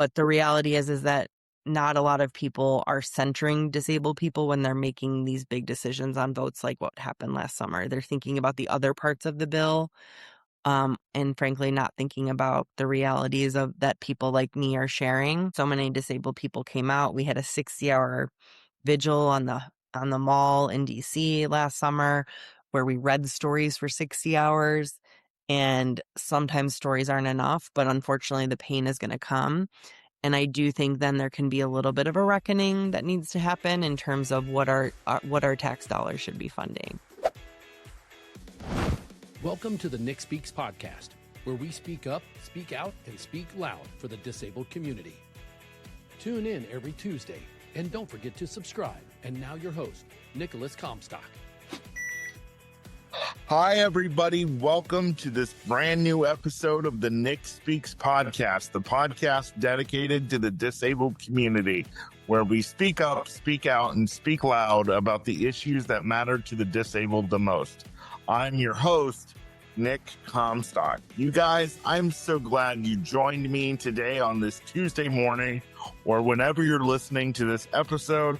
But the reality is that not a lot of people are centering disabled people when they're making these big decisions on votes like what happened last summer. They're thinking about the other parts of the bill, and frankly, not thinking about the realities of that people like me are sharing. So many disabled people came out. We had a 60-hour vigil on the mall in DC last summer where we read stories for 60 hours. And sometimes stories aren't enough, but unfortunately the pain is going to come. And I do think then there can be a little bit of a reckoning that needs to happen in terms of what our tax dollars should be funding. Welcome to the Nick Speaks podcast, where we speak up, speak out, and speak loud for the disabled community. Tune in every Tuesday, and don't forget to subscribe. And now your host, Nicolas Comstock. Hi, everybody. Welcome to this brand new episode of the Nick Speaks podcast, the podcast dedicated to the disabled community, where we speak up, speak out, and speak loud about the issues that matter to the disabled the most. I'm your host, Nick Comstock. You guys, I'm so glad you joined me today on this Tuesday morning, or whenever you're listening to this episode.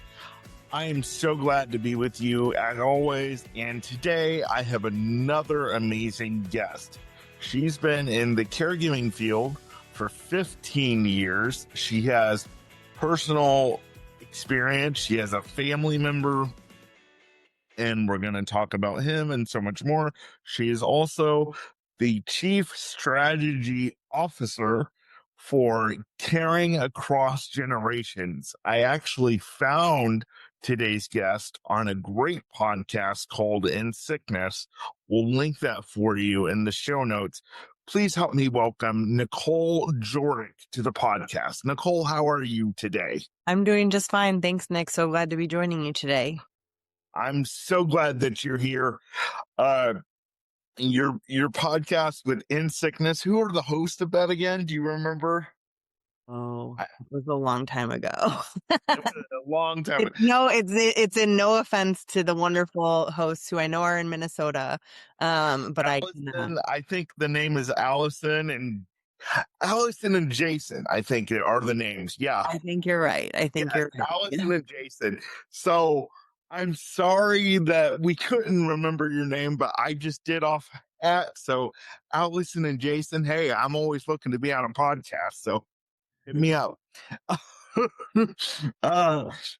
I am so glad to be with you as always, and today I have another amazing guest. She's been in the caregiving field for 15 years. She has personal experience. She has a family member, and we're going to talk about him and so much more. She is also the Chief Strategy Officer for Caring Across Generations. I actually found today's guest on a great podcast called In Sickness. We'll link that for you in the show notes. Please help me welcome Nicole Jorwic to the podcast. Nicole, how are you today? I'm doing just fine. Thanks, Nick. So glad to be joining you today. I'm so glad that you're here. Your podcast with In Sickness. Who are the hosts of that again? Do you remember? Oh, it was a long time ago. It was a long time ago. No, it's in no offense to the wonderful hosts who I know are in Minnesota. But Allison, I think the name is Allison and Jason, I think are the names. Yeah. I think you're right. You're right. Allison and Jason. So I'm sorry that we couldn't remember your name, but I just did off at. So Allison and Jason, hey, I'm always looking to be on a podcast. So hit me up.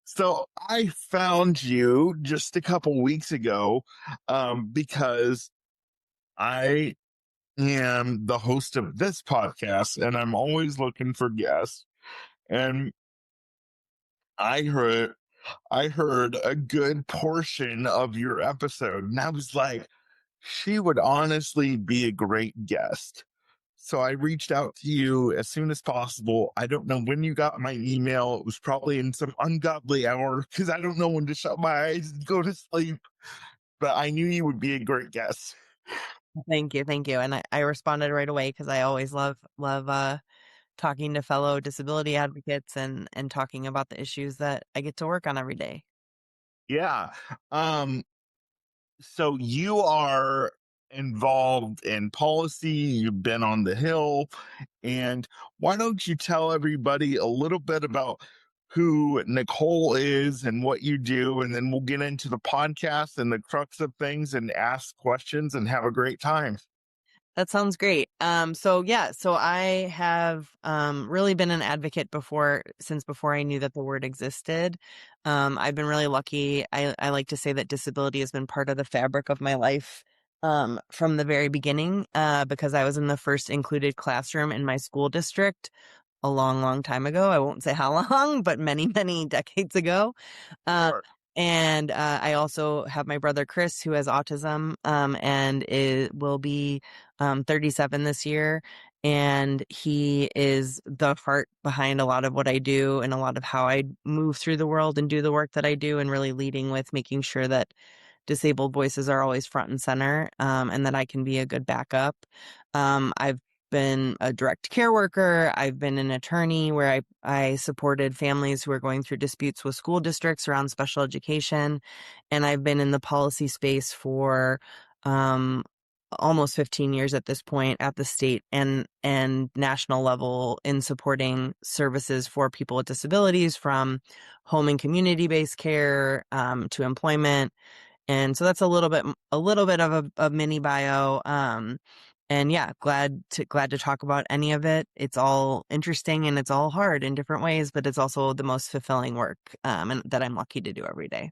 So I found you just a couple weeks ago because I am the host of this podcast and I'm always looking for guests. And I heard a good portion of your episode and I was like, she would honestly be a great guest. So I reached out to you as soon as possible. I don't know when you got my email. It was probably in some ungodly hour because I don't know when to shut my eyes and go to sleep. But I knew you would be a great guest. Thank you. And I responded right away because I always love talking to fellow disability advocates and talking about the issues that I get to work on every day. Yeah. So you are involved in policy, you've been on the Hill, and why don't you tell everybody a little bit about who Nicole is and what you do, and then we'll get into the podcast and the crux of things and ask questions and have a great time. That sounds great. So I have really been an advocate since before I knew that the word existed. I've been really lucky. I like to say that disability has been part of the fabric of my life from the very beginning because I was in the first included classroom in my school district a long, long time ago. I won't say how long, but many, many decades ago. Sure. And I also have my brother Chris, who has autism and will be 37 this year. And he is the heart behind a lot of what I do and a lot of how I move through the world and do the work that I do, and really leading with making sure that disabled voices are always front and center, and that I can be a good backup. I've been a direct care worker. I've been an attorney where I supported families who are going through disputes with school districts around special education. And I've been in the policy space for almost 15 years at this point at the state and national level in supporting services for people with disabilities, from home and community-based care to employment. And so that's a little bit of a mini bio. And yeah, glad to talk about any of it. It's all interesting and it's all hard in different ways, but it's also the most fulfilling work and that I'm lucky to do every day.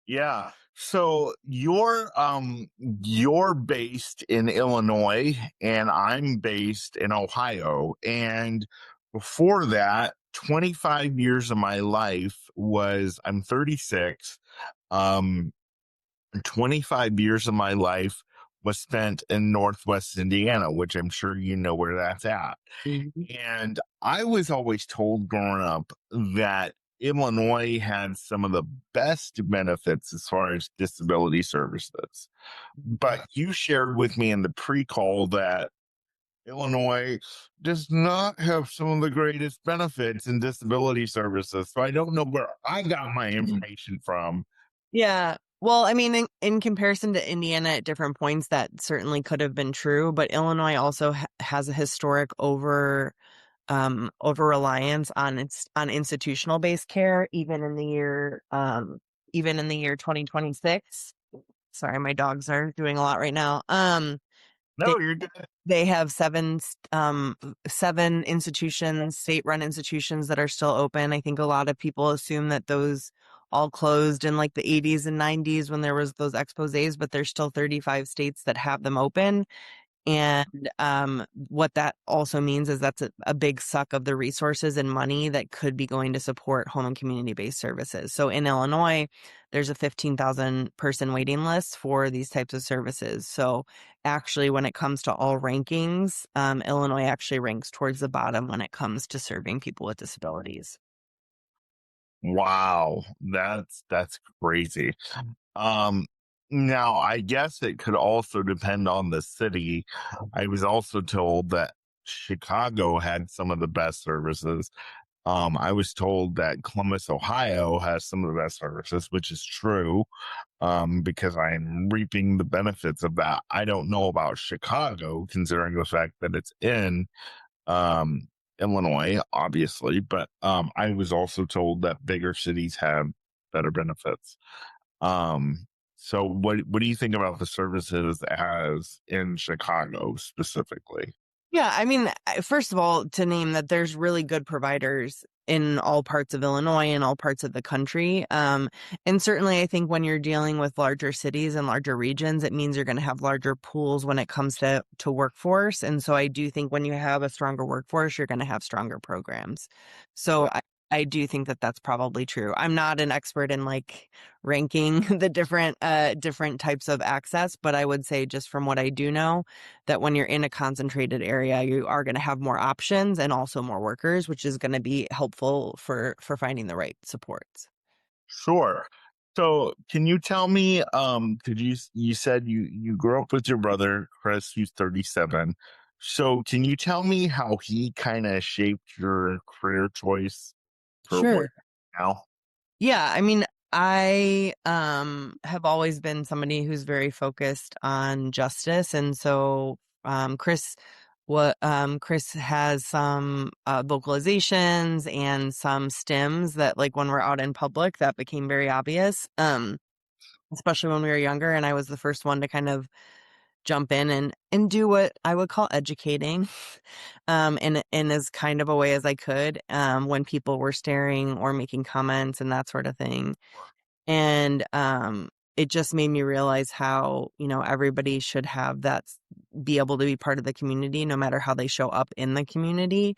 Yeah. So you're based in Illinois and I'm based in Ohio. And before that, 25 years of my life was I'm 36. Um 25 years of my life was spent in Northwest Indiana, which I'm sure you know where that's at. Mhm. And I was always told growing up that Illinois had some of the best benefits as far as disability services. But you shared with me in the pre-call that Illinois does not have some of the greatest benefits in disability services. So I don't know where I got my information from. Yeah. Well, I mean, in comparison to Indiana at different points, that certainly could have been true, but Illinois also has a historic over reliance on institutional based care, even in the year 2026. Sorry, my dogs are doing a lot right now. They No, you're good. they have seven institutions, state-run institutions that are still open. I think a lot of people assume that those all closed in like the 80s and 90s when there was those exposés, but there's still 35 states that have them open. And what that also means is that's a big suck of the resources and money that could be going to support home and community-based services. So in Illinois, there's a 15,000 person waiting list for these types of services. So actually, when it comes to all rankings, Illinois actually ranks towards the bottom when it comes to serving people with disabilities. Wow, that's crazy. Um, Now I guess it could also depend on the city. I was also told that Chicago had some of the best services. I was told that Columbus, Ohio has some of the best services, which is true, because I'm reaping the benefits of that. I don't know about Chicago, considering the fact that it's in um, Illinois, obviously, but I was also told that bigger cities have better benefits. Um, so what do you think about the services as in Chicago specifically? Yeah, I mean, first of all, to name that there's really good providers in all parts of Illinois and all parts of the country. And certainly, I think when you're dealing with larger cities and larger regions, it means you're going to have larger pools when it comes to workforce. And so I do think when you have a stronger workforce, you're going to have stronger programs. So I do think that that's probably true. I'm not an expert in like ranking the different types of access, but I would say just from what I do know, that when you're in a concentrated area, you are going to have more options and also more workers, which is going to be helpful for finding the right supports. Sure. So can you tell me, could you said you grew up with your brother, Chris, who's 37. So can you tell me how he kind of shaped your career choice for what Sure. now? Yeah, I mean, I have always been somebody who's very focused on justice, and so Chris has some vocalizations and some stims that, like, when we're out in public, that became very obvious. Especially when we were younger, and I was the first one to kind of jump in and do what I would call educating, in as kind of a way as I could, when people were staring or making comments and that sort of thing. And it just made me realize how, everybody should have be able to be part of the community no matter how they show up in the community.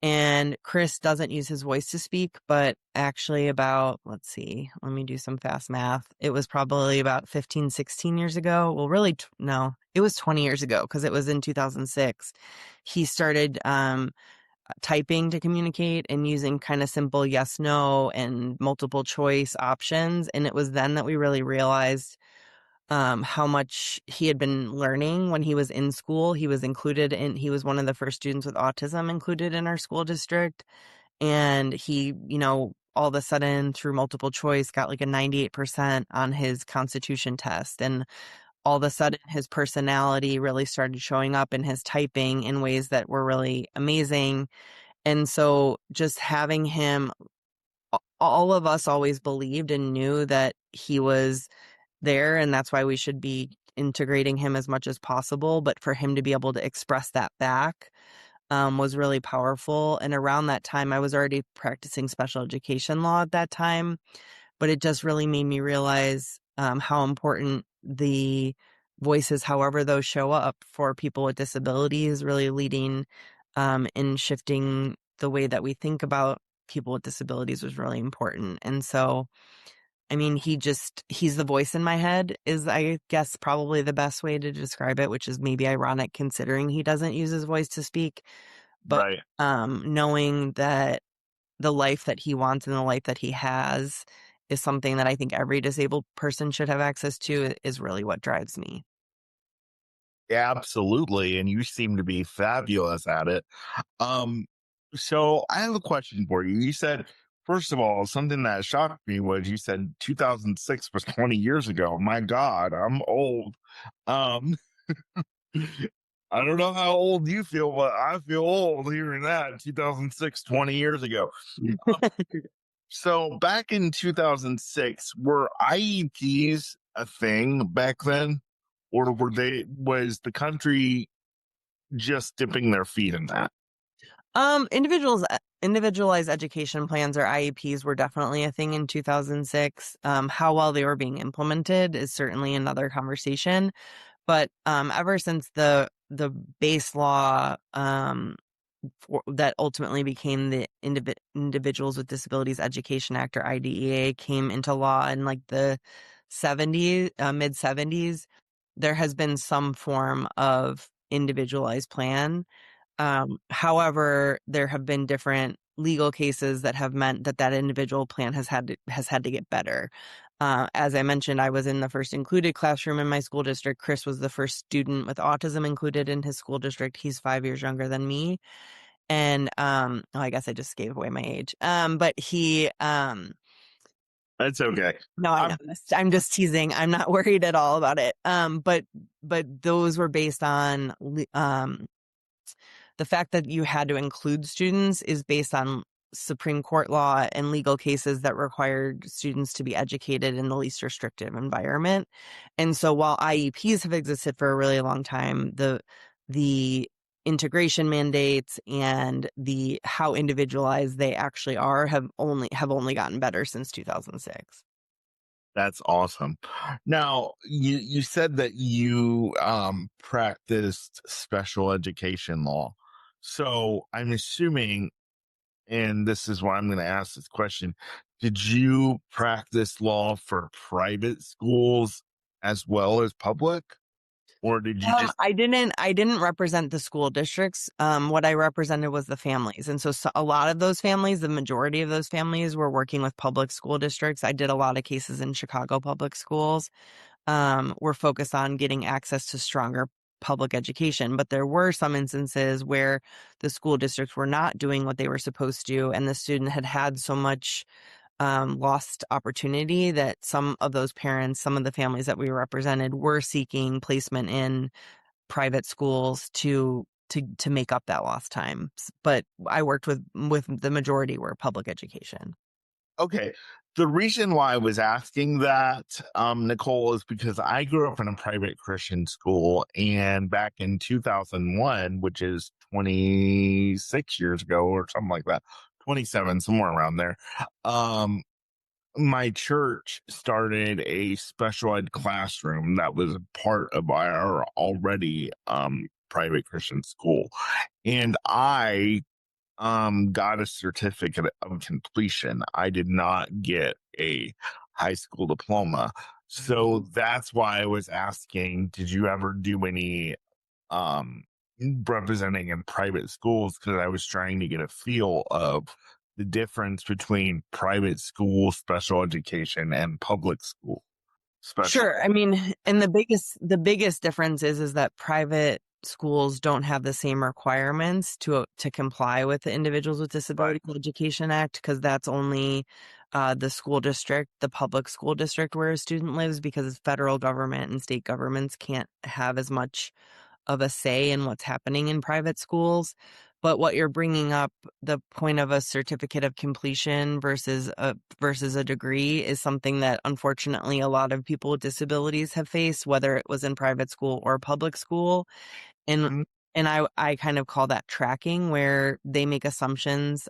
And Chris doesn't use his voice to speak, but actually let's see, let me do some fast math. It was probably about 15, 16 years ago. Well, really, no, it was 20 years ago because it was in 2006. He started typing to communicate and using kind of simple yes, no, and multiple choice options. And it was then that we really realized how much he had been learning when he was in school. He was one of the first students with autism included in our school district. And he, all of a sudden through multiple choice got like a 98% on his constitution test. And all of a sudden his personality really started showing up in his typing in ways that were really amazing. And so just having him, all of us always believed and knew that he was there, and that's why we should be integrating him as much as possible. But for him to be able to express that back was really powerful. And around that time, I was already practicing special education law at that time, but it just really made me realize how important the voices, however those show up for people with disabilities, really leading in shifting the way that we think about people with disabilities was really important. And so, I mean, he's the voice in my head is, I guess, probably the best way to describe it, which is maybe ironic considering he doesn't use his voice to speak. But Right. knowing that the life that he wants and the life that he has is something that I think every disabled person should have access to is really what drives me. Yeah, absolutely. And you seem to be fabulous at it. Um, so I have a question for you. You said, first of all, something that shocked me was you said 2006 was 20 years ago. My God, I'm old. Um, I don't know how old you feel, but I feel old hearing that 2006, 20 years ago. Um, so back in 2006, were IEPs a thing back then? Or was the country just dipping their feet in that? Individualized education plans or IEPs were definitely a thing in 2006. How well they were being implemented is certainly another conversation. But ever since the base law that ultimately became the Individuals with Disabilities Education Act, or IDEA, came into law in like the 70s, mid 70s, there has been some form of individualized plan. However, there have been different legal cases that have meant that that individual plan has had to get better. As I mentioned, I was in the first included classroom in my school district. Chris was the first student with autism included in his school district. He's 5 years younger than me. And I guess I just gave away my age. But he That's okay. no, I know. I'm I'm just teasing. I'm not worried at all about it. But those were based on the fact that you had to include students is based on Supreme Court law and legal cases that required students to be educated in the least restrictive environment. And so while IEPs have existed for a really long time, the integration mandates and the how individualized they actually are have only gotten better since 2006. That's awesome. Now, you said that you practiced special education law. So I'm assuming, and this is why I'm going to ask this question, did you practice law for private schools as well as public? Or did you just I didn't represent the school districts. What I represented was the families. And so a lot of those families, the majority of those families, were working with public school districts. I did a lot of cases in Chicago public schools. Were focused on getting access to stronger public education. But there were some instances where the school districts were not doing what they were supposed to, and the student had so much lost opportunity that some of those parents, some of the families that we represented, were seeking placement in private schools to make up that lost time. But I worked with the majority were public education. okay? The reason why I was asking that, Nicole, is because I grew up in a private Christian school, and back in 2001, which is 26 years ago or something like that, 27, somewhere around there, um, my church started a special ed classroom that was part of our already private Christian school. And I got a certificate of completion. I did not get a high school diploma. So that's why I was asking, did you ever do any um representing in private schools? Because I was trying to get a feel of the difference between private school special education and public school special. Sure. I mean, and the biggest difference is that private schools don't have the same requirements to comply with the Individuals with Right. Disabilities Education Act, because that's only the school district, the public school district where a student lives, because federal government and state governments can't have as much of a say in what's happening in private schools. But what you're bringing up, the point of a certificate of completion versus a degree, is something that unfortunately a lot of people with disabilities have faced, whether it was in private school or public school. And Mhm. I kind of call that tracking, where they make assumptions.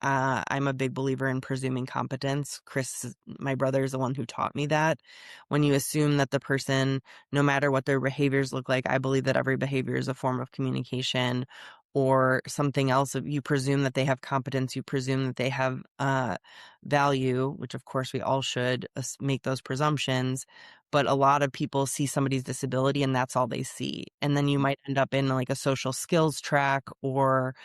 I'm a big believer in presuming competence. Chris, my brother, is the one who taught me that. When you assume that the person, no matter what their behaviors look like, I believe that every behavior is a form of communication or something else. You presume that they have competence. You presume that they have value, which of course we all should make those presumptions. But a lot of people see somebody's disability and that's all they see. And then you might end up in like a social skills track or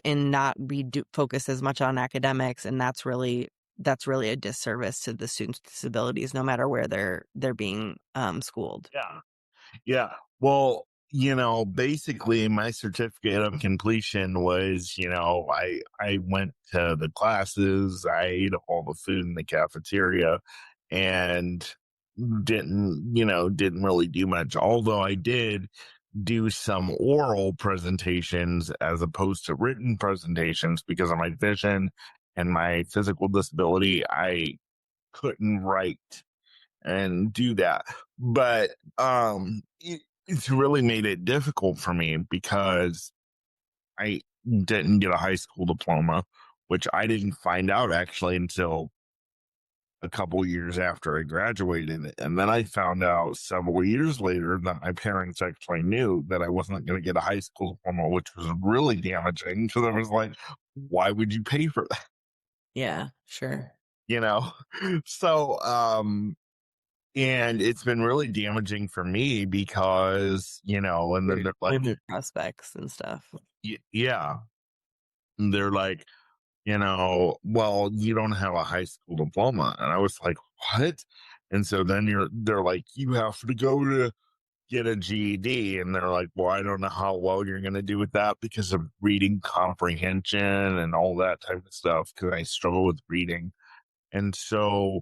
and not be focus as much on academics. And that's really a disservice to the students with disabilities, no matter where they're being schooled. Yeah. Yeah. Well, basically my certificate of completion was, I went to the classes, I ate all the food in the cafeteria and didn't really do much. Although I did do some oral presentations as opposed to written presentations because of my vision and my physical disability. I couldn't write and do that. But it's really made it difficult for me because I didn't get a high school diploma, which I didn't find out actually until a couple years after I graduated. And then I found out several years later that my parents actually knew that I wasn't going to get a high school diploma, which was really damaging because I was like, why would you pay for that? Yeah, sure. You know? So, and it's been really damaging for me because, and then they're like, Employment prospects and stuff. Yeah. And they're like, well, you don't have a high school diploma. And I was like, what? And so then they're like, you have to go to get a GED. And they're like, well, I don't know how well you're going to do with that because of reading comprehension and all that type of stuff. Cause I struggle with reading. And so,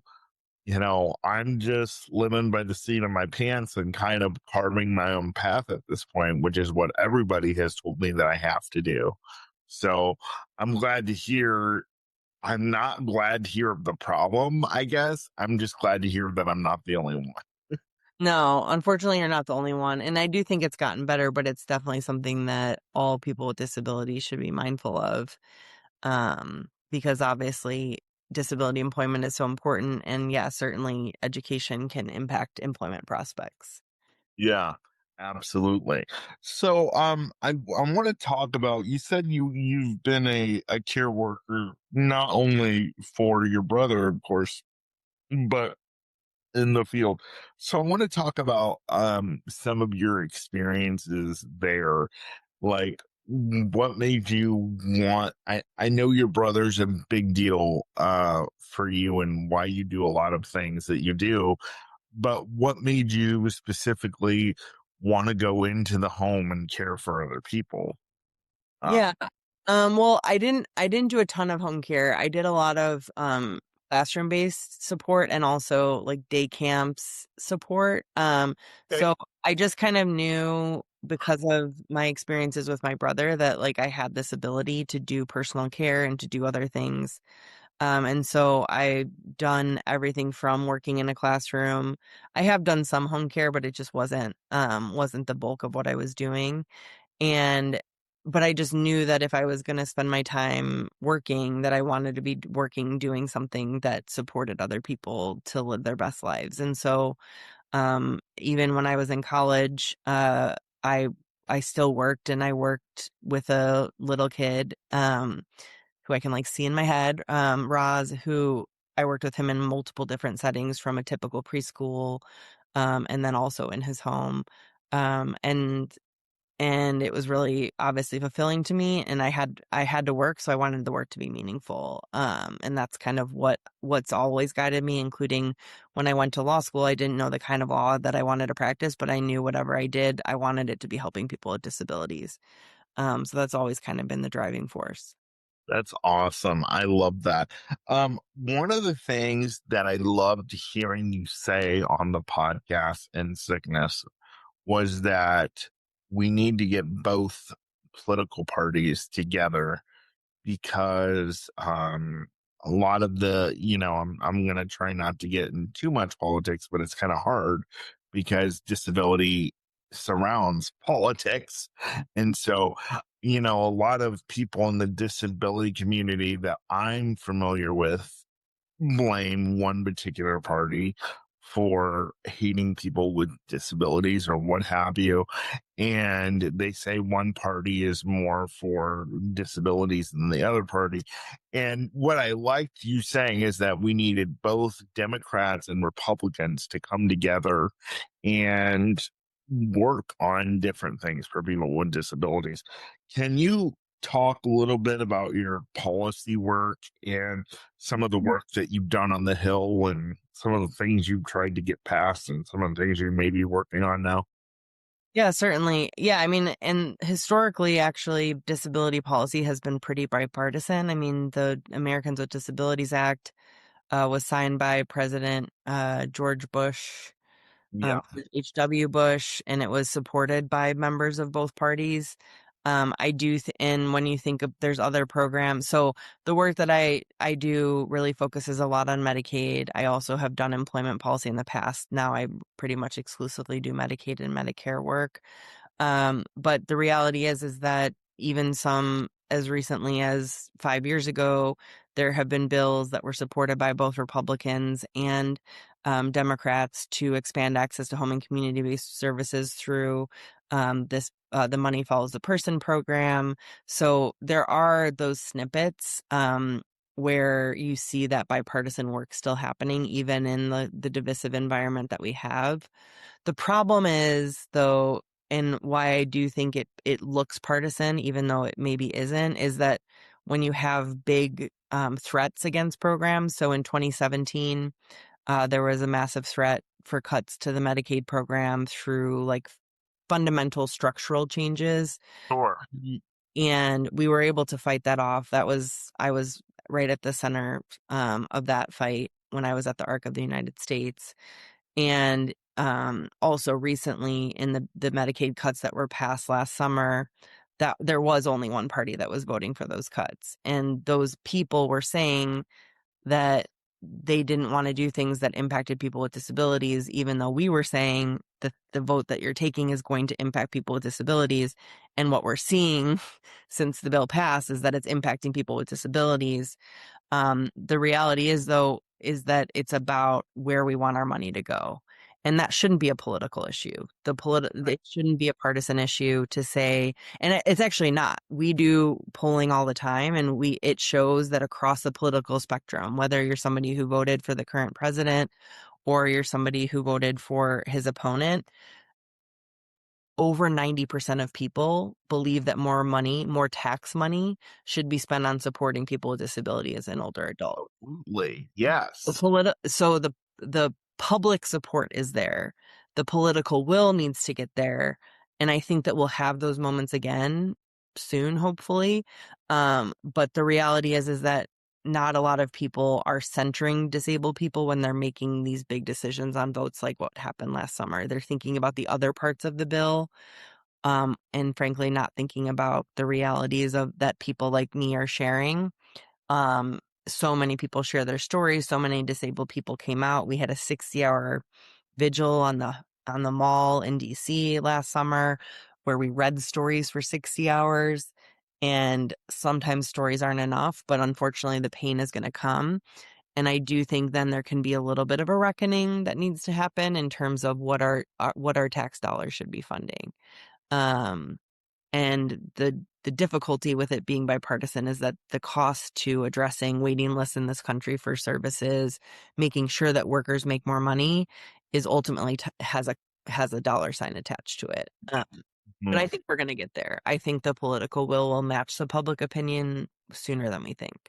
I'm just living by the seat of my pants and kind of carving my own path at this point, which is what everybody has told me that I have to do. So I'm glad to hear. I'm not glad to hear of the problem, I guess. I'm just glad to hear that I'm not the only one. No, unfortunately, you're not the only one. And I do think it's gotten better, but it's definitely something that all people with disabilities should be mindful of. Because obviously disability employment is so important. And yeah, certainly education can impact employment prospects. Yeah, absolutely. So I want to talk about, you said you've been a care worker not only for your brother, of course, but in the field. So I want to talk about some of your experiences there. Like what made you want, I know your brother's a big deal for you and why you do a lot of things that you do, but what made you specifically want to go into the home and care for other people? Uh, Yeah. Well, I didn't do a ton of home care. I did a lot of classroom-based support and also like day camps support. okay. So I just kind of knew because of my experiences with my brother that like I had this ability to do personal care and to do other things. And so I done everything from working in a classroom. I have done some home care, but it just wasn't the bulk of what I was doing. And but I just knew that if I was going to spend my time working, that I wanted to be working doing something that supported other people to live their best lives. And so even when I was in college, I I still worked, and I worked with a little kid who I can like see in my head, Roz, who I worked with him in multiple different settings, from a typical preschool, and then also in his home. Um, and and it was really obviously fulfilling to me, and I had to work, so I wanted the work to be meaningful. And that's kind of what's always guided me, including when I went to law school. I didn't know the kind of law that I wanted to practice, but I knew whatever I did, I wanted it to be helping people with disabilities. So that's always kind of been the driving force. That's awesome. I love that. One of the things that I loved hearing you say on the podcast in sickness was that we need to get both political parties together because a lot of the, I'm going to try not to get in too much politics, but it's kind of hard because disability surrounds politics. And so, a lot of people in the disability community that I'm familiar with blame one particular party for hating people with disabilities or what have you. And they say one party is more for disabilities than the other party. And what I liked you saying is that we needed both Democrats and Republicans to come together and work on different things for people with disabilities. Can you talk a little bit about your policy work and some of the work that you've done on the Hill and some of the things you've tried to get passed and some of the things you may be working on now? Yeah, certainly. Yeah, I mean, and historically, actually, disability policy has been pretty bipartisan. I mean, the Americans with Disabilities Act was signed by President George Bush, Yeah. H.W. Bush, and it was supported by members of both parties. And when you think of, there's other programs. So the work that I do really focuses a lot on Medicaid. I also have done employment policy in the past. Now I pretty much exclusively do Medicaid and Medicare work. But the reality is that even some as recently as 5 years ago, there have been bills that were supported by both Republicans and Democrats to expand access to home and community-based services through the Money Follows the Person program. So there are those snippets where you see that bipartisan work still happening, even in the divisive environment that we have. The problem is, though, and why I do think it looks partisan, even though it maybe isn't, is that when you have big threats against programs. So in 2017, there was a massive threat for cuts to the Medicaid program through like fundamental structural changes. Sure. And we were able to fight that off. I was right at the center of that fight when I was at the Arc of the United States. And also recently in the Medicaid cuts that were passed last summer, that there was only one party that was voting for those cuts. And those people were saying that they didn't want to do things that impacted people with disabilities, even though we were saying that the vote that you're taking is going to impact people with disabilities. And what we're seeing since the bill passed is that it's impacting people with disabilities. The reality is, though, is that it's about where we want our money to go. And that shouldn't be a political issue. It shouldn't be a partisan issue to say, and it's actually not. We do polling all the time, and it shows that across the political spectrum, whether you're somebody who voted for the current president or you're somebody who voted for his opponent, over 90% of people believe that more tax money should be spent on supporting people with disability as an older adult. Absolutely. Yes. So the public support is there. The political will needs to get there. And I think that we'll have those moments again soon, hopefully. But the reality is that not a lot of people are centering disabled people when they're making these big decisions on votes like what happened last summer. They're thinking about the other parts of the bill, and frankly, not thinking about the realities of that people like me are sharing. So many people share their stories. So many disabled people came out. We had a 60-hour vigil on the mall in DC last summer where we read stories for 60 hours. And sometimes stories aren't enough, but unfortunately the pain is going to come. And I do think then there can be a little bit of a reckoning that needs to happen in terms of what our tax dollars should be funding. And the difficulty with it being bipartisan is that the cost to addressing waiting lists in this country for services, making sure that workers make more money, is ultimately has a dollar sign attached to it. But I think we're going to get there. I think the political will match the public opinion sooner than we think.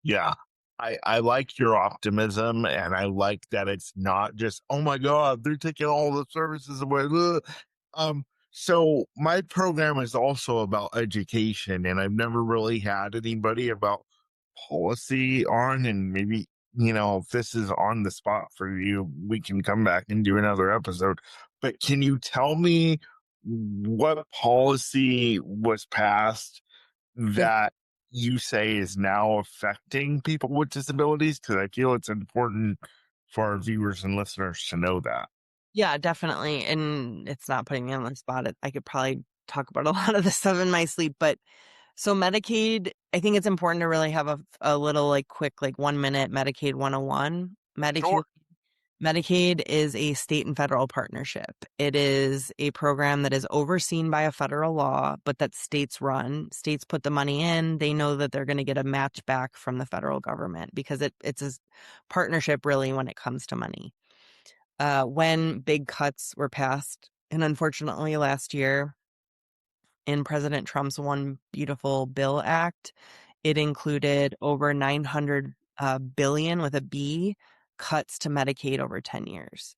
Yeah. I like your optimism, and I like that it's not just, oh my God, they're taking all the services away. Ugh. So my program is also about education, and I've never really had anybody about policy on. And maybe, if this is on the spot for you, we can come back and do another episode. But can you tell me what policy was passed Yeah. that you say is now affecting people with disabilities? Because I feel it's important for our viewers and listeners to know that. Yeah, definitely. And it's not putting me on the spot. I could probably talk about a lot of this stuff in my sleep. But so Medicaid, I think it's important to really have a little like quick, like 1 minute Medicaid 101. Sure. Medicaid is a state and federal partnership. It is a program that is overseen by a federal law, but that states run. States put the money in. They know that they're going to get a match back from the federal government because it's a partnership really when it comes to money. When big cuts were passed, and unfortunately last year in President Trump's One Beautiful Bill Act, it included over 900 billion with a B cuts to Medicaid over 10 years.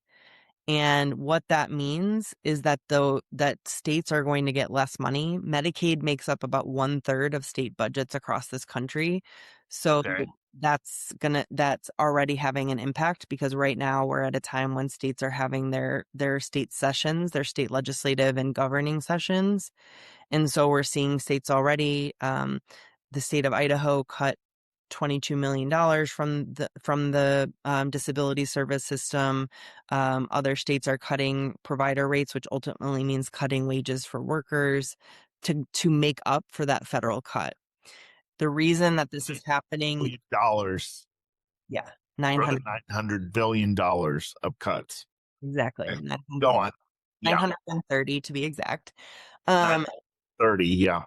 And what that means is that that states are going to get less money. Medicaid makes up about 1/3 of state budgets across this country. So Okay. that's already having an impact because right now we're at a time when states are having their state sessions, their state legislative and governing sessions. And so we're seeing states already, the state of Idaho cut $22 million from the disability service system. Other states are cutting provider rates, which ultimately means cutting wages for workers to make up for that federal cut. The reason that this is happening, Dollars yeah, for the 900, $900 billion of cuts. exactly, Go on. Yeah. 930 to be exact. Um, 930. Yeah.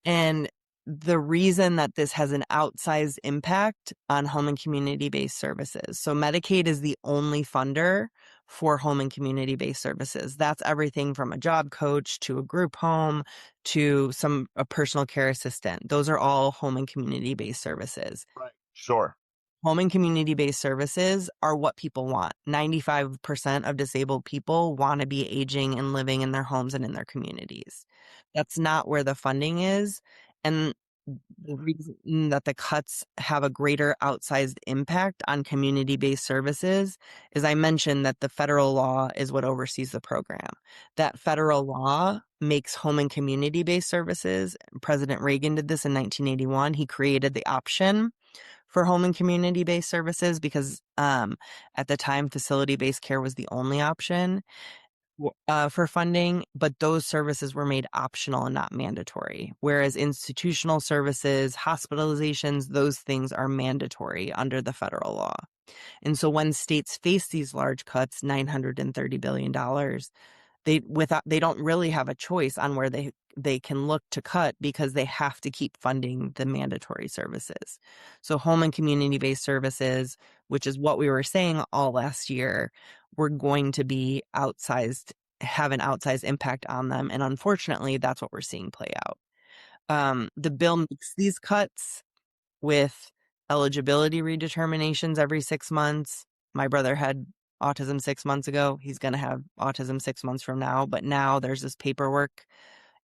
And the reason that this has an outsized impact on home and community-based services. So Medicaid is the only funder for home and community-based services. That's everything from a job coach to a group home to a personal care assistant. Those are all home and community-based services. Right. Sure. Home and community-based services are what people want. 95% of disabled people want to be aging and living in their homes and in their communities. That's not where the funding is. And the reason that the cuts have a greater outsized impact on community-based services is I mentioned that the federal law is what oversees the program. That federal law makes home and community-based services. President Reagan did this in 1981. He created the option for home and community-based services because at the time, facility-based care was the only option for funding, but those services were made optional and not mandatory. Whereas institutional services, hospitalizations, those things are mandatory under the federal law. And so when states face these large cuts, $930 billion, they don't really have a choice on where they can look to cut because they have to keep funding the mandatory services. So home and community-based services, which is what we were saying all last year, were going to be have an outsized impact on them. And unfortunately, that's what we're seeing play out. The bill makes these cuts with eligibility redeterminations every 6 months. My brother had autism 6 months ago. He's going to have autism 6 months from now. But now there's this paperwork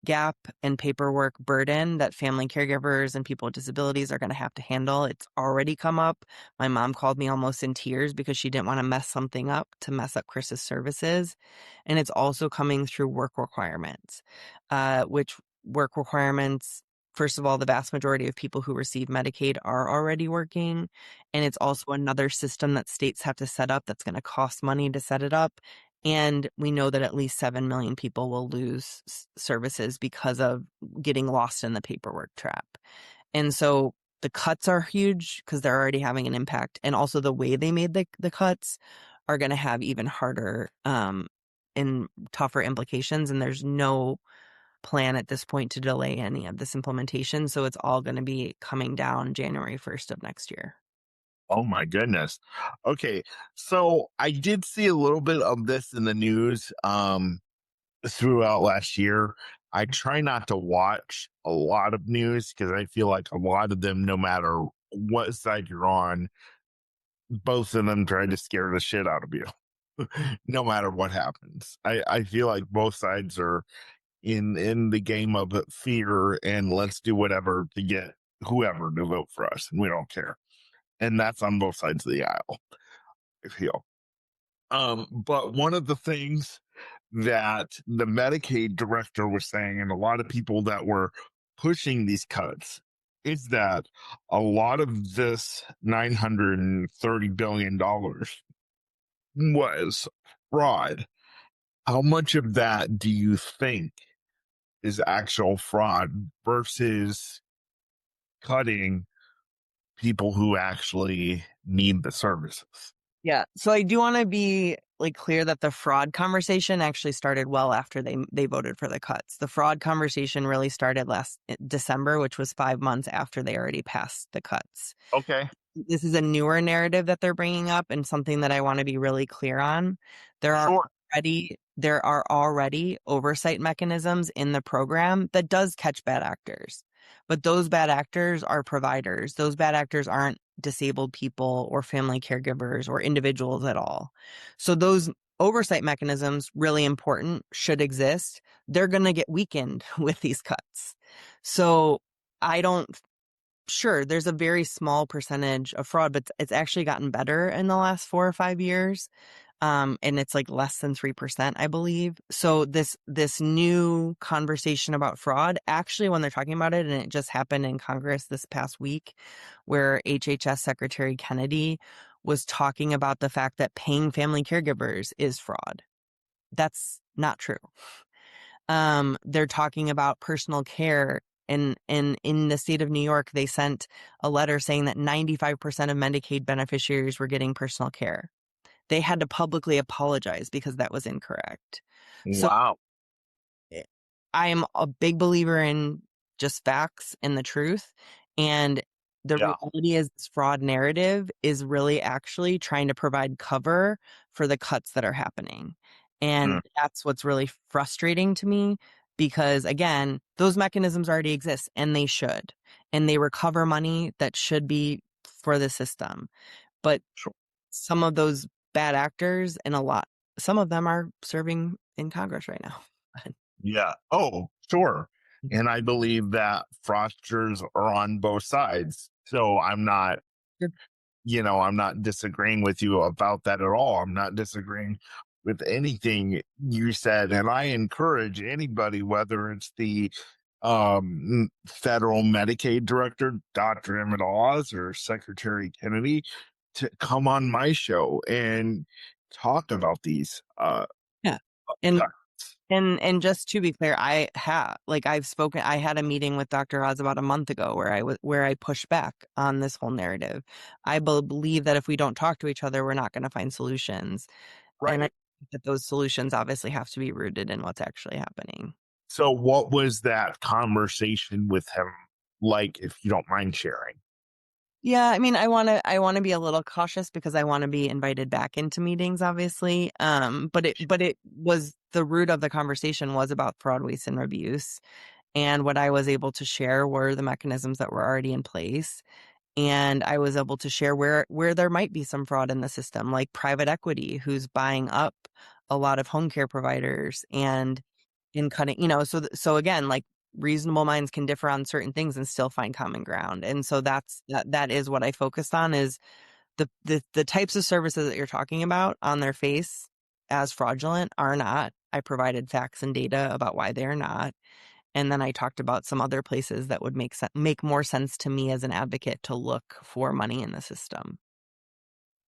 gap and paperwork burden that family caregivers and people with disabilities are going to have to handle. It's already come up. My mom called me almost in tears because she didn't want to mess something up to mess up Chris's services. And it's also coming through work requirements, which work requirements, first of all, the vast majority of people who receive Medicaid are already working. And it's also another system that states have to set up that's going to cost money to set it up. And we know that at least 7 million people will lose services because of getting lost in the paperwork trap. And so the cuts are huge because they're already having an impact. And also the way they made the cuts are going to have even harder and tougher implications. And there's no plan at this point to delay any of this implementation. So it's all going to be coming down January 1st of next year. Oh my goodness. Okay. So I did see a little bit of this in the news throughout last year. I try not to watch a lot of news because I feel like a lot of them, no matter what side you're on, both of them try to scare the shit out of you. no matter what happens. I feel like both sides are in the game of fear and let's do whatever to get whoever to vote for us, and we don't care. And that's on both sides of the aisle, I feel. But one of the things that the Medicaid director was saying, and a lot of people that were pushing these cuts, is that a lot of this $930 billion was fraud. How much of that do you think is actual fraud versus cutting people who actually need the services? Yeah. So I do want to be like clear that the fraud conversation actually started well after they voted for the cuts. The fraud conversation really started last December, which was 5 months after they already passed the cuts. Okay. This is a newer narrative that they're bringing up and something that I want to be really clear on. There are Sure. there are already oversight mechanisms in the program that does catch bad actors. But those bad actors are providers. Those bad actors aren't disabled people or family caregivers or individuals at all. So those oversight mechanisms, really important, should exist. They're going to get weakened with these cuts. So I don't Sure, there's a very small percentage of fraud, but it's actually gotten better in the last 4 or 5 years. And it's like less than 3%, I believe. So this new conversation about fraud, actually, when they're talking about it, and it just happened in Congress this past week, where HHS Secretary Kennedy was talking about the fact that paying family caregivers is fraud. That's not true. They're talking about personal care. And in the state of New York, they sent a letter saying that 95% of Medicaid beneficiaries were getting personal care. They had to publicly apologize because that was incorrect. So Wow. I am a big believer in just facts and the truth. And the Yeah. reality is this fraud narrative is really actually trying to provide cover for the cuts that are happening. Mm. And that's what's really frustrating to me because, again, those mechanisms already exist and they should. And they recover money that should be for the system. But Sure. some of those bad actors and some of them are serving in Congress right now. Yeah. Oh, sure. And I believe that fraudsters are on both sides. So I'm not disagreeing with you about that at all. I'm not disagreeing with anything you said. And I encourage anybody, whether it's the federal Medicaid director, Dr. Emmett Oz, or Secretary Kennedy, to come on my show and talk about these Yeah. And cuts. and just to be clear, I had a meeting with Dr. Oz about a month ago where I pushed back on this whole narrative. I believe that if we don't talk to each other, we're not going to find solutions. And I Right. think that those solutions obviously have to be rooted in what's actually happening. So what was that conversation with him like, if you don't mind sharing? Yeah, I mean, I want to be a little cautious because I want to be invited back into meetings, obviously. But it was the root of the conversation was about fraud, waste, and abuse. And what I was able to share were the mechanisms that were already in place. And I was able to share where there might be some fraud in the system, like private equity, who's buying up a lot of home care providers and in cutting, so again, like reasonable minds can differ on certain things and still find common ground. And so that is what I focused on is the types of services that you're talking about on their face as fraudulent are not. I provided facts and data about why they are not. And then I talked about some other places that would make more sense to me as an advocate to look for money in the system.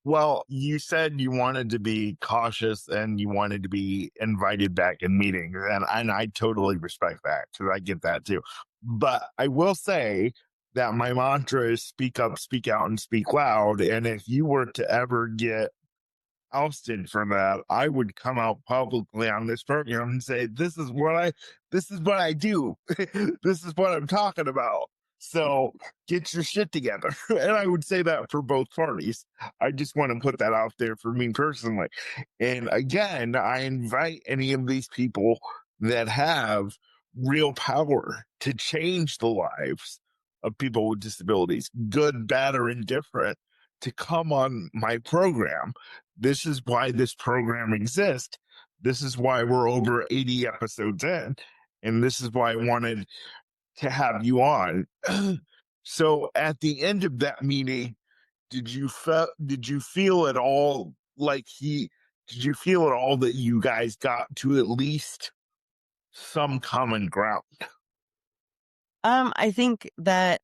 Well, you said you wanted to be cautious and you wanted to be invited back in meetings, and I totally respect that because I get that too. But I will say that my mantra is speak up, speak out, and speak loud. And if you were to ever get ousted from that, I would come out publicly on this program and say, this is what I do. This is what I'm talking about. So get your shit together. And I would say that for both parties. I just want to put that out there for me personally. And again, I invite any of these people that have real power to change the lives of people with disabilities, good, bad, or indifferent, to come on my program. This is why this program exists. This is why we're over 80 episodes in. And this is why I wanted to have you on. So at the end of that meeting, did you feel at all like did you feel at all that you guys got to at least some common ground? I think that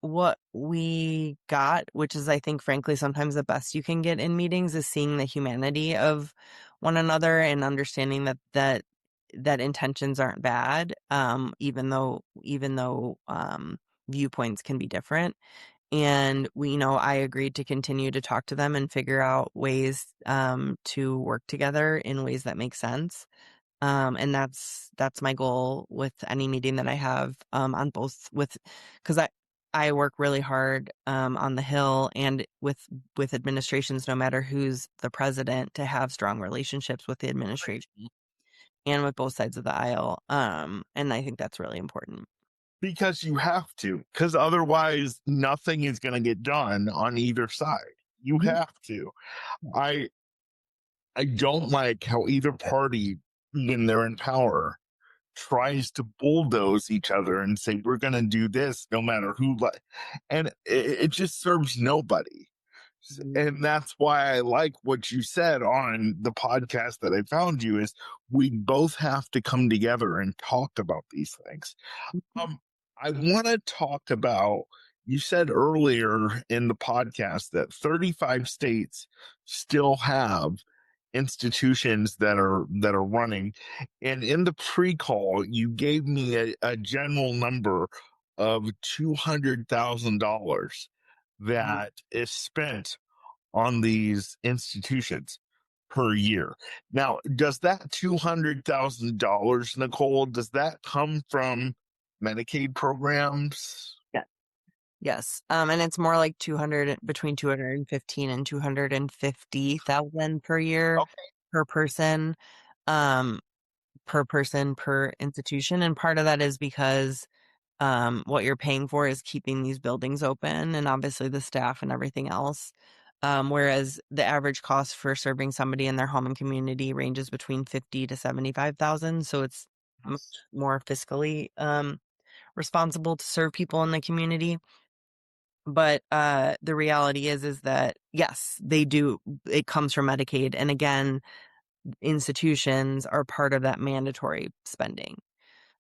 what we got, which is I think frankly sometimes the best you can get in meetings, is seeing the humanity of one another and understanding that intentions aren't bad, even though viewpoints can be different. And I agreed to continue to talk to them and figure out ways to work together in ways that make sense. And that's my goal with any meeting that I have on both because I work really hard on the Hill and with administrations, no matter who's the president, to have strong relationships with the administration and with both sides of the aisle. And I think that's really important. Because you have to, because otherwise nothing is going to get done on either side. You have to. I don't like how either party, when they're in power, tries to bulldoze each other and say we're going to do this no matter who. And it just serves nobody. And that's why I like what you said on the podcast that I found you is we both have to come together and talk about these things. I want to talk about, you said earlier in the podcast that 35 states still have institutions that are running. And in the pre-call, you gave me a general number of $200,000 that is spent on these institutions per year. Now, does that $200,000, Nicole, does that come from Medicaid programs? Yeah. Yes. And it's more like between 215 and 250,000 per year per person, per institution. And part of that is because what you're paying for is keeping these buildings open and obviously the staff and everything else. Whereas the average cost for serving somebody in their home and community ranges between 50 to 75,000. So it's much more fiscally responsible to serve people in the community. But the reality is that yes, they do. It comes from Medicaid, and again, institutions are part of that mandatory spending.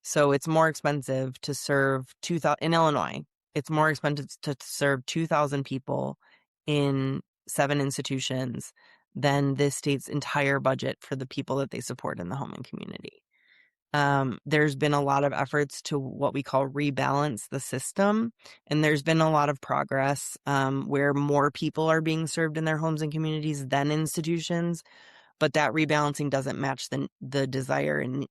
So it's more expensive to serve 2,000 in Illinois. It's more expensive to serve 2,000 people in 7 institutions than this state's entire budget for the people that they support in the home and community. There's been a lot of efforts to what we call rebalance the system, and there's been a lot of progress where more people are being served in their homes and communities than institutions, but that rebalancing doesn't match the desire. And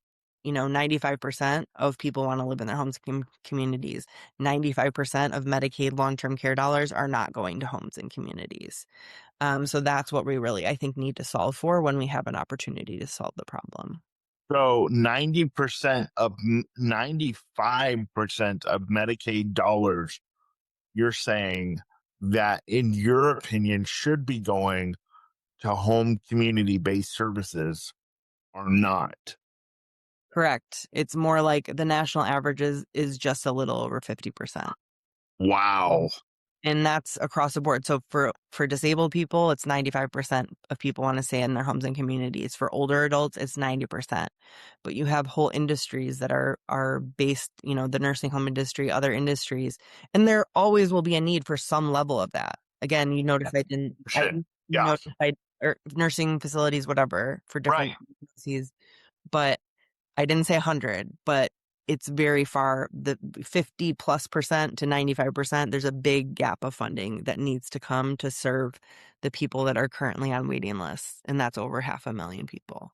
95% of people want to live in their homes and communities. 95% of Medicaid long-term care dollars are not going to homes and communities. So that's what we really, I think, need to solve for when we have an opportunity to solve the problem. So 95% of Medicaid dollars, you're saying that in your opinion should be going to home community-based services are not. Correct. It's more like the national average is just a little over 50%. Wow. And that's across the board. So for disabled people, it's 95% of people want to stay in their homes and communities. For older adults, it's 90%. But you have whole industries that are based, the nursing home industry, other industries, and there always will be a need for some level of that. Again, you notified notified or nursing facilities, whatever, for different agencies. But I didn't say 100, but it's very far, the 50+% to 95%. There's a big gap of funding that needs to come to serve the people that are currently on waiting lists. And that's over 500,000 people.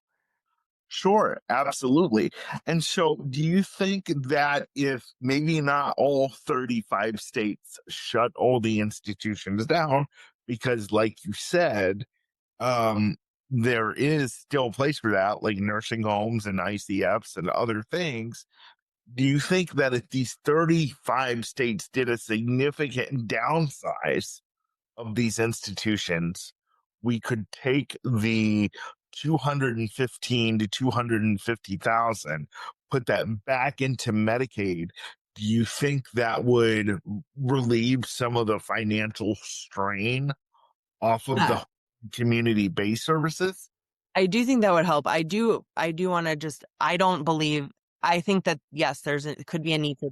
Sure, absolutely. And so do you think that if maybe not all 35 states shut all the institutions down, because like you said, there is still a place for that, like nursing homes and ICFs and other things. Do you think that if these 35 states did a significant downsize of these institutions, we could take the 215 to 250,000, put that back into Medicaid. Do you think that would relieve some of the financial strain off of Yeah. the community-based services? I do think that would help. I do want to just, I don't believe, I think that yes, could be a need for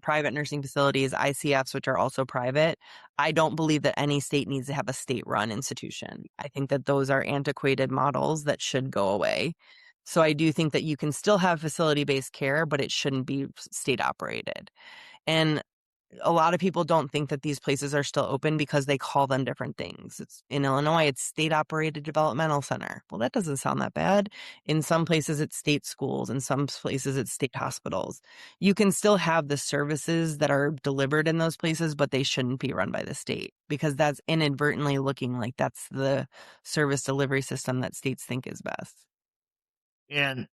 private nursing facilities, ICFs, which are also private. I don't believe that any state needs to have a state-run institution. I think that those are antiquated models that should go away. So I do think that you can still have facility-based care, but it shouldn't be state operated. And a lot of people don't think that these places are still open because they call them different things. It's in Illinois, it's state operated developmental center. Well, that doesn't sound that bad. In some places, it's state schools. In some places, it's state hospitals. You can still have the services that are delivered in those places, but they shouldn't be run by the state because that's inadvertently looking like that's the service delivery system that states think is best. And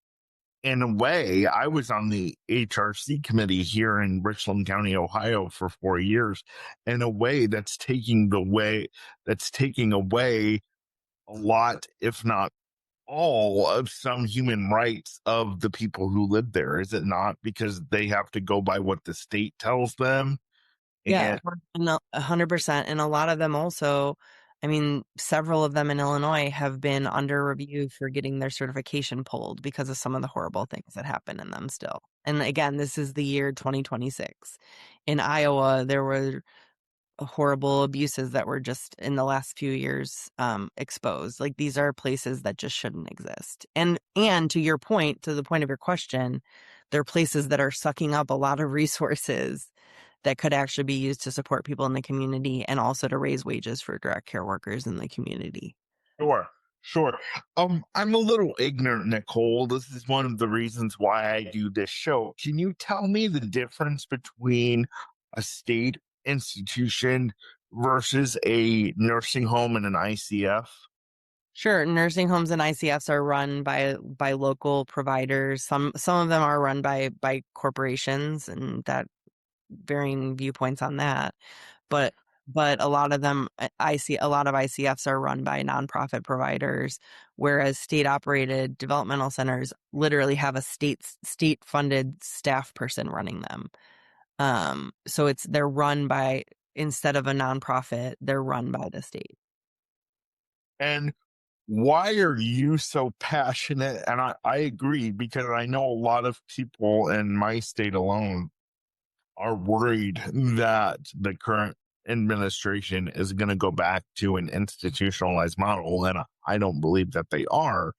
in a way, I was on the HRC committee here in Richland County, Ohio for 4 years. In a way, that's taking away a lot, if not all, of some human rights of the people who live there. Is it not? Because they have to go by what the state tells them. Yeah, And 100%. And a lot of them also, I mean, several of them in Illinois have been under review for getting their certification pulled because of some of the horrible things that happen in them still. And again, this is the year 2026. In Iowa, there were horrible abuses that were just in the last few years exposed. Like these are places that just shouldn't exist. And to your point, to the point of your question, they're places that are sucking up a lot of resources that could actually be used to support people in the community and also to raise wages for direct care workers in the community. sure, sure. I'm a little ignorant, Nicole. This is one of the reasons why I do this show. Can you tell me the difference between a state institution versus a nursing home and an ICF? Sure, nursing homes and ICFs are run by local providers. Some of them are run by corporations, and that varying viewpoints on that. But a lot of them, I see a lot of ICFs are run by nonprofit providers, whereas state operated developmental centers literally have a state funded staff person running them. So they're run by, instead of a nonprofit, they're run by the state. And why are you so passionate? And I agree, because I know a lot of people in my state alone are worried that the current administration is going to go back to an institutionalized model. And I don't believe that they are.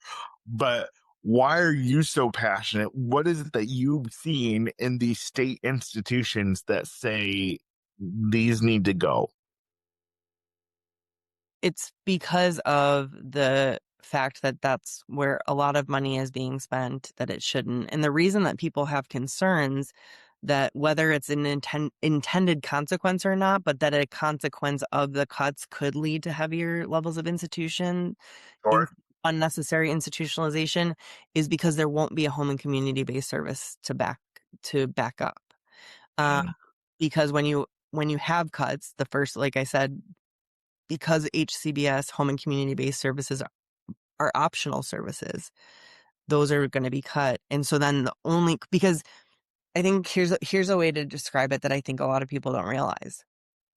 But why are you so passionate? What is it that you've seen in these state institutions that say these need to go? It's because of the fact that that's where a lot of money is being spent, that it shouldn't. And the reason that people have concerns that whether it's an intended consequence or not, but that a consequence of the cuts could lead to heavier levels of Sure. unnecessary institutionalization, is because there won't be a home and community-based service to back up. Mm. Because when you have cuts, the first, like I said, because HCBS, home and community-based services, are optional services, those are going to be cut. And so then because I think here's a way to describe it that I think a lot of people don't realize.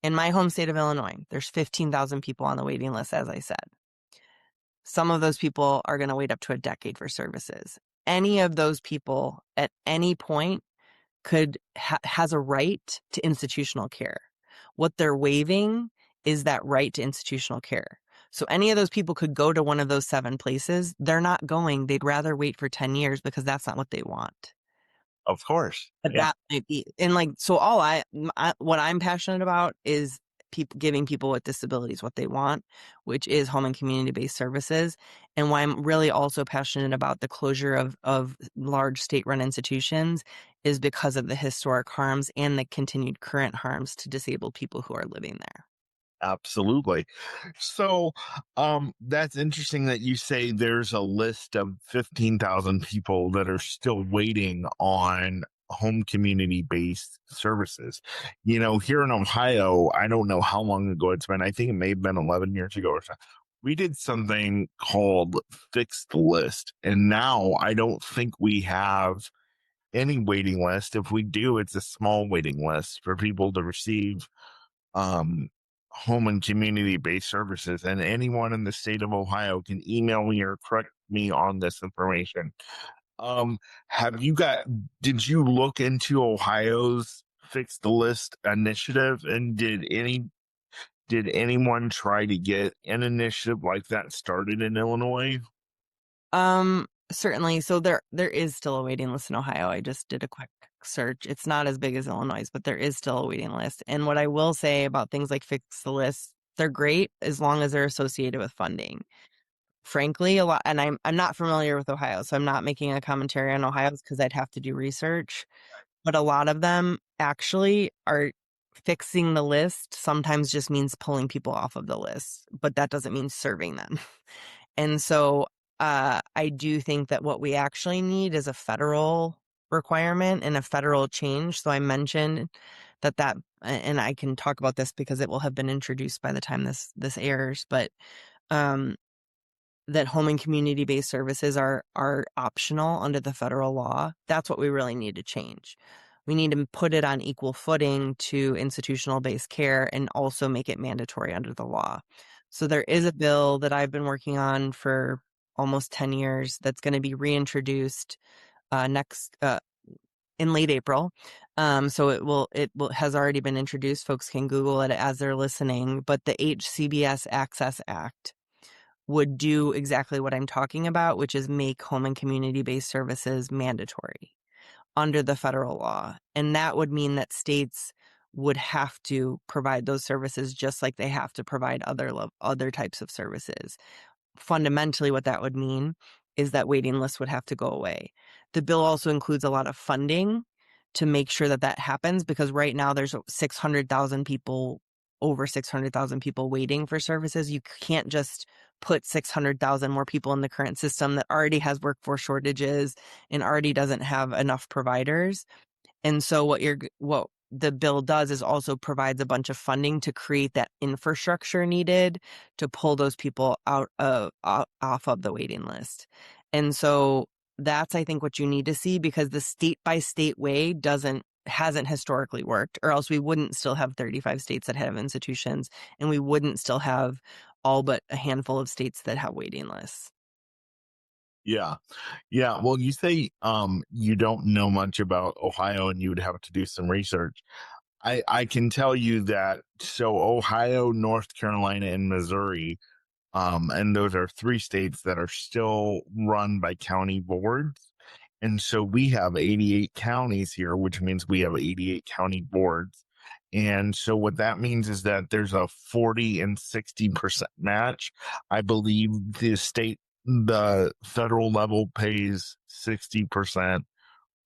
In my home state of Illinois, there's 15,000 people on the waiting list, as I said. Some of those people are going to wait up to a decade for services. Any of those people at any point has a right to institutional care. What they're waiving is that right to institutional care. So any of those people could go to one of those 7 places. They're not going. They'd rather wait for 10 years because that's not what they want. Of course. But Yeah. that might be, and so what I'm passionate about is giving people with disabilities what they want, which is home and community-based services. And why I'm really also passionate about the closure of large state-run institutions is because of the historic harms and the continued current harms to disabled people who are living there. Absolutely. So that's interesting that you say there's a list of 15,000 people that are still waiting on home community-based services. Here in Ohio, I don't know how long ago it's been. I think it may have been 11 years ago or so. We did something called Fix the List. And now I don't think we have any waiting list. If we do, it's a small waiting list for people to receive um, home and community-based services. And anyone in the state of Ohio can email me or correct me on this information. Um, did you look into Ohio's Fix the List initiative, and did anyone try to get an initiative like that started in Illinois? Certainly. So there is still a waiting list in Ohio. I just did a quick search. It's not as big as Illinois, but there is still a waiting list. And what I will say about things like Fix the List, they're great as long as they're associated with funding. Frankly, a lot, and I'm not familiar with Ohio, so I'm not making a commentary on Ohio's because I'd have to do research. But a lot of them actually are fixing the list sometimes just means pulling people off of the list, but that doesn't mean serving them. And so I do think that what we actually need is a federal requirement and a federal change. So I mentioned that, and I can talk about this because it will have been introduced by the time this airs, but that home and community-based services are optional under the federal law. That's what we really need to change. We need to put it on equal footing to institutional-based care and also make it mandatory under the law. So there is a bill that I've been working on for almost 10 years that's going to be reintroduced next in late April. So it has already been introduced. Folks can Google it as they're listening. But the HCBS Access Act would do exactly what I'm talking about, which is make home and community-based services mandatory under the federal law. And that would mean that states would have to provide those services just like they have to provide other types of services. Fundamentally, what that would mean is that waiting lists would have to go away. The bill also includes a lot of funding to make sure that that happens, because right now there's 600,000 people, over 600,000 people waiting for services. You can't just put 600,000 more people in the current system that already has workforce shortages and already doesn't have enough providers. And so what the bill does is also provides a bunch of funding to create that infrastructure needed to pull those people off of the waiting list. And so that's, I think, what you need to see, because the state by state way hasn't historically worked, or else we wouldn't still have 35 states that have institutions, and we wouldn't still have all but a handful of states that have waiting lists. Yeah. Yeah. Well, you say you don't know much about Ohio and you would have to do some research. I can tell you that Ohio, North Carolina, and Missouri, and those are three states that are still run by county boards. And so we have 88 counties here, which means we have 88 county boards. And so what that means is that there's a 40 and 60% match. I believe the federal level pays 60%,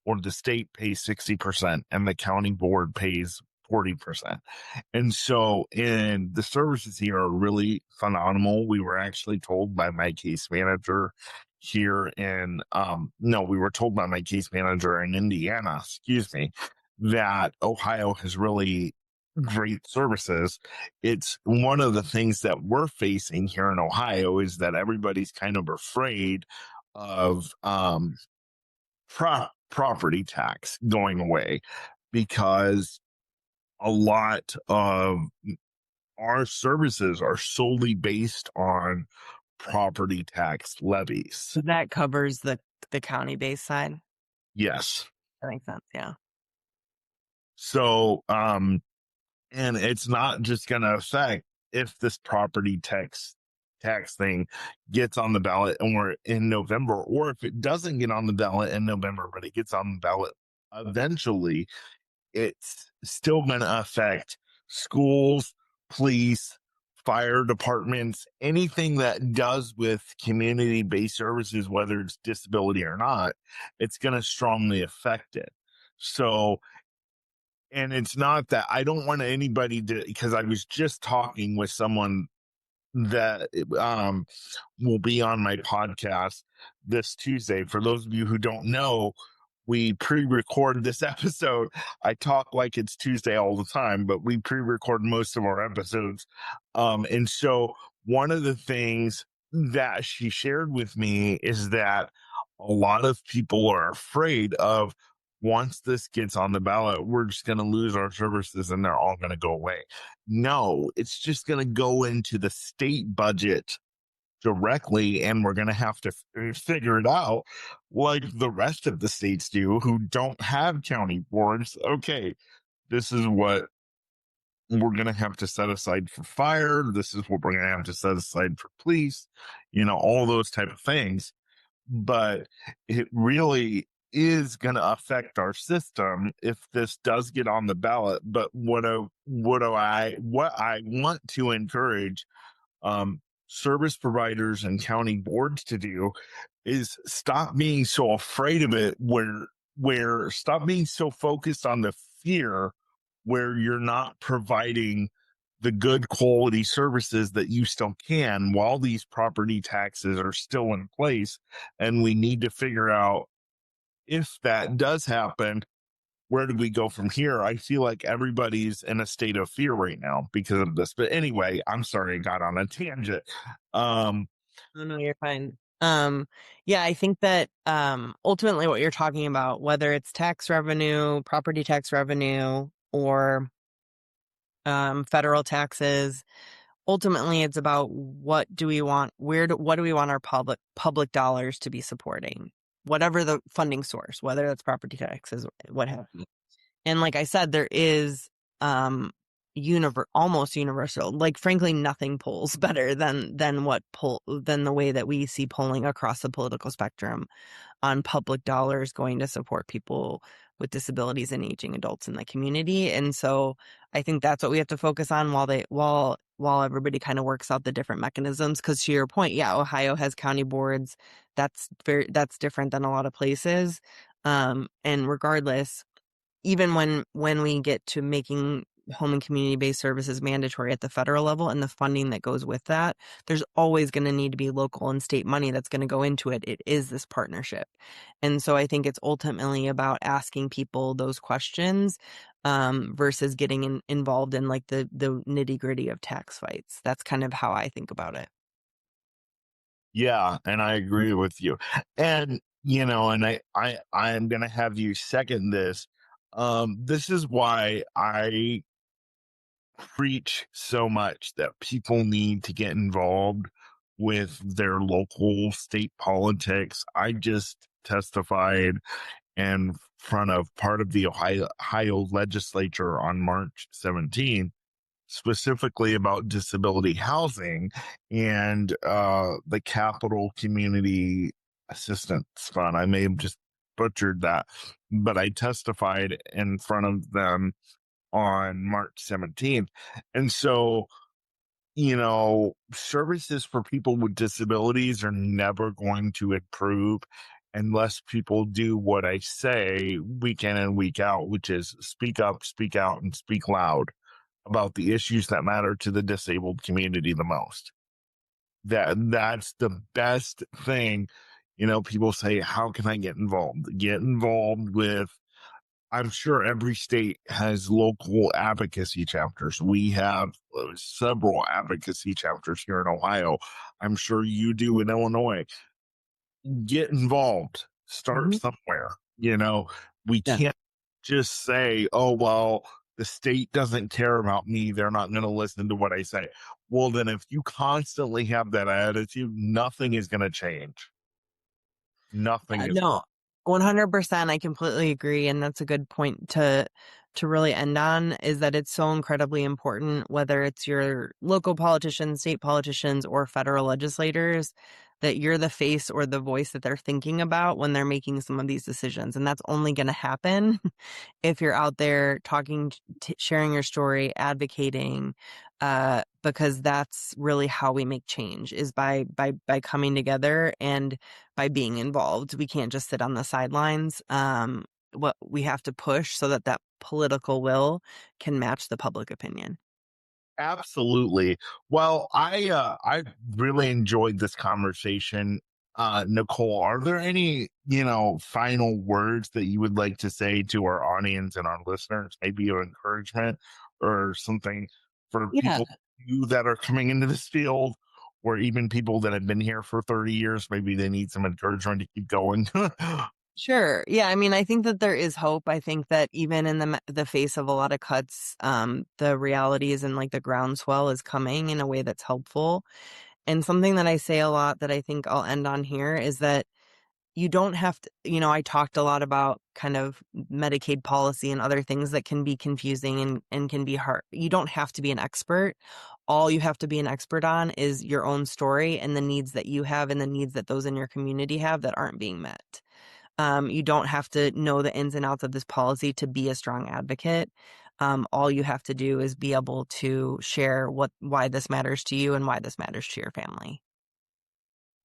or the state pays 60%, and the county board pays 40%. And the services here are really phenomenal. We were actually told by my case manager here we were told by my case manager in Indiana, that Ohio has really great services. It's one of the things that we're facing here in Ohio is that everybody's kind of afraid of property tax going away, because a lot of our services are solely based on property tax levies. So that covers the county-based side? Yes. That makes sense, yeah. So, and it's not just going to affect if this property tax thing gets on the ballot and we're in November, or if it doesn't get on the ballot in November, but it gets on the ballot eventually, it's still going to affect schools, police, fire departments, anything that does with community-based services, whether it's disability or not, it's going to strongly affect it. So, and it's not that I don't want anybody to, because I was just talking with someone that will be on my podcast this Tuesday. For those of you who don't know, we pre-record this episode. I talk like it's Tuesday all the time, but we pre-record most of our episodes. And so one of the things that she shared with me is that a lot of people are afraid of, once this gets on the ballot, we're just going to lose our services and they're all going to go away. No, it's just going to go into the state budget directly, and we're going to have to figure it out like the rest of the states do who don't have county boards. Okay, this is what we're going to have to set aside for fire. This is what we're going to have to set aside for police, all those type of things. But it really is going to affect our system if this does get on the ballot. But what I want to encourage service providers and county boards to do is stop being so afraid of it, where stop being so focused on the fear, where you're not providing the good quality services that you still can while these property taxes are still in place. And we need to figure out, if that does happen, where do we go from here? I feel like everybody's in a state of fear right now because of this. But anyway, I'm sorry I got on a tangent. Oh, no, you're fine. Yeah, I think that ultimately what you're talking about, whether it's tax revenue, property tax revenue, or federal taxes, ultimately it's about what do we want, what do we want our public dollars to be supporting, whatever the funding source, whether that's property taxes, what have you. And like I said, there is almost universal, like frankly nothing polls better than the way that we see polling across the political spectrum on public dollars going to support people with disabilities and aging adults in the community. And so I think that's what we have to focus on while everybody kind of works out the different mechanisms. Because to your point, yeah, Ohio has county boards. That's different than a lot of places. And regardless, even when we get to making home and community-based services mandatory at the federal level and the funding that goes with that, there's always going to need to be local and state money that's going to go into it. It is this partnership. And so I think it's ultimately about asking people those questions versus getting involved in like the nitty-gritty of tax fights. That's kind of how I think about it. Yeah, and I agree with you. And and I'm going to have you second this. This is why I preach so much that people need to get involved with their local state politics. I just testified in front of part of the Ohio legislature on March 17th, specifically about disability housing and the Capital Community Assistance Fund. I may have just butchered that, but I testified in front of them on March 17th. And so, services for people with disabilities are never going to improve unless people do what I say week in and week out, which is speak up, speak out, and speak loud about the issues that matter to the disabled community the most. That's the best thing. People say, how can I get involved? Get involved with, I'm sure every state has local advocacy chapters. We have several advocacy chapters here in Ohio. I'm sure you do in Illinois. Get involved. Start somewhere. We can't just say, oh, well, the state doesn't care about me. They're not going to listen to what I say. Well, then if you constantly have that attitude, nothing is going to change. Nothing is. No, 100%. I completely agree. And that's a good point to really end on, is that it's so incredibly important, whether it's your local politicians, state politicians, or federal legislators, that you're the face or the voice that they're thinking about when they're making some of these decisions. And that's only going to happen if you're out there talking, sharing your story, advocating, because that's really how we make change, is by coming together and by being involved. We can't just sit on the sidelines. What we have to push so that political will can match the public opinion. Absolutely. Well, I really enjoyed this conversation. Nicole, are there any, final words that you would like to say to our audience and our listeners? Maybe an encouragement or something for Yeah. people that are coming into this field, or even people that have been here for 30 years. Maybe they need some encouragement to keep going. Sure. Yeah. I mean, I think that there is hope. I think that even in the face of a lot of cuts, the realities and like the groundswell is coming in a way that's helpful. And something that I say a lot that I think I'll end on here is that you don't have to, I talked a lot about kind of Medicaid policy and other things that can be confusing and can be hard. You don't have to be an expert. All you have to be an expert on is your own story and the needs that you have and the needs that those in your community have that aren't being met. You don't have to know the ins and outs of this policy to be a strong advocate. All you have to do is be able to share why this matters to you and why this matters to your family.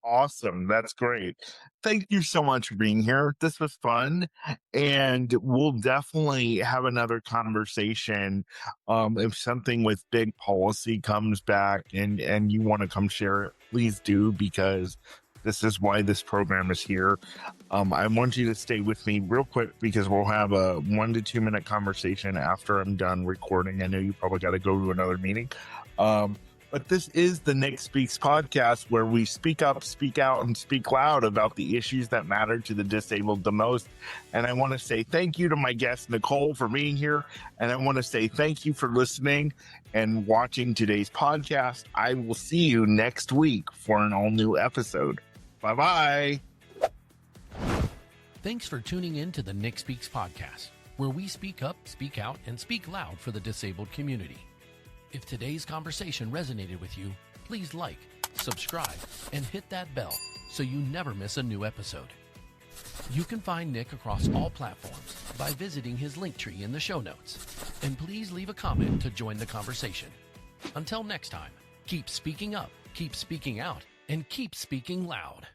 Awesome. That's great. Thank you so much for being here. This was fun. And we'll definitely have another conversation. If something with big policy comes back and you want to come share it, please do, because this is why this program is here. I want you to stay with me real quick because we'll have a 1 to 2 minute conversation after I'm done recording. I know you probably got to go to another meeting. But this is the Nick Speaks podcast, where we speak up, speak out, and speak loud about the issues that matter to the disabled the most. And I want to say thank you to my guest, Nicole, for being here. And I want to say thank you for listening and watching today's podcast. I will see you next week for an all-new episode. Bye-bye. Thanks for tuning in to the Nick Speaks podcast, where we speak up, speak out, and speak loud for the disabled community. If today's conversation resonated with you, please like, subscribe, and hit that bell so you never miss a new episode. You can find Nick across all platforms by visiting his link tree in the show notes. And please leave a comment to join the conversation. Until next time, keep speaking up, keep speaking out, and keep speaking loud.